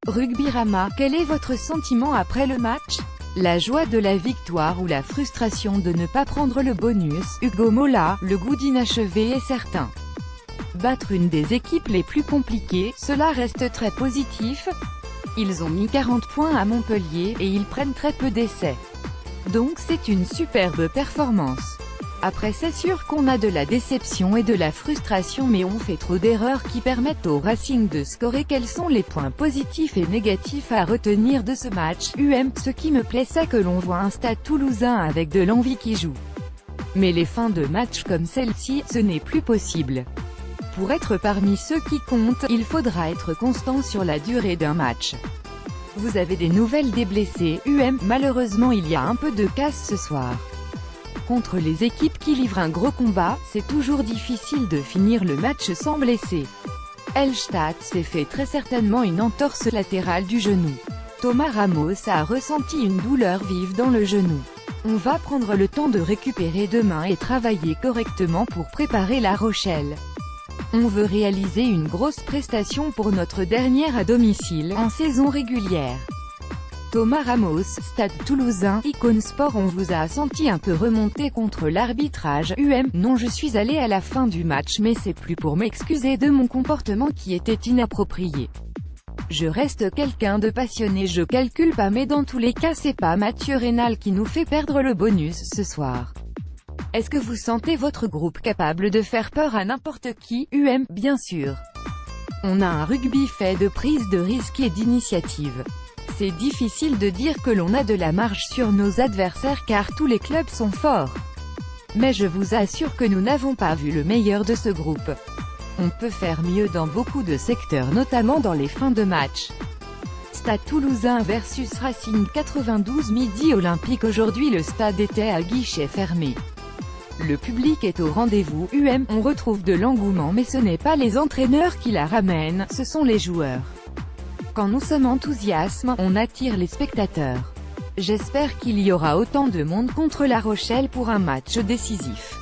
Rugbyrama, quel est votre sentiment après le match? La joie de la victoire ou la frustration de ne pas prendre le bonus? Hugo Mola, le goût d'inachevé est certain. Battre une des équipes les plus compliquées, cela reste très positif. Ils ont mis 40 points à Montpellier, et ils prennent très peu d'essais. Donc c'est une superbe performance. Après c'est sûr qu'on a de la déception et de la frustration, mais on fait trop d'erreurs qui permettent au Racing de scorer. Quels sont les points positifs et négatifs à retenir de ce match? Ce qui me plaît c'est que l'on voit un Stade Toulousain avec de l'envie qui joue. Mais les fins de match comme celle-ci, ce n'est plus possible. Pour être parmi ceux qui comptent, il faudra être constant sur la durée d'un match. Vous avez des nouvelles des blessés? Malheureusement il y a un peu de casse ce soir. Contre les équipes qui livrent un gros combat, c'est toujours difficile de finir le match sans blessé. Elstadt s'est fait très certainement une entorse latérale du genou. Thomas Ramos a ressenti une douleur vive dans le genou. On va prendre le temps de récupérer demain et travailler correctement pour préparer La Rochelle. On veut réaliser une grosse prestation pour notre dernière à domicile, en saison régulière. Thomas Ramos, Stade Toulousain, Icône Sport. On vous a senti un peu remonté contre l'arbitrage? Non, je suis allé à la fin du match, mais c'est plus pour m'excuser de mon comportement qui était inapproprié. Je reste quelqu'un de passionné, je calcule pas, mais dans tous les cas c'est pas Mathieu Raynal qui nous fait perdre le bonus ce soir. Est-ce que vous sentez votre groupe capable de faire peur à n'importe qui? Bien sûr. On a un rugby fait de prise de risque et d'initiative. C'est difficile de dire que l'on a de la marge sur nos adversaires car tous les clubs sont forts. Mais je vous assure que nous n'avons pas vu le meilleur de ce groupe. On peut faire mieux dans beaucoup de secteurs, notamment dans les fins de match. Stade Toulousain versus Racing 92 midi Olympique. Aujourd'hui le stade était à guichet fermé. Le public est au rendez-vous. On retrouve de l'engouement, mais ce n'est pas les entraîneurs qui la ramènent, ce sont les joueurs. Quand nous sommes enthousiastes, on attire les spectateurs. J'espère qu'il y aura autant de monde contre La Rochelle pour un match décisif.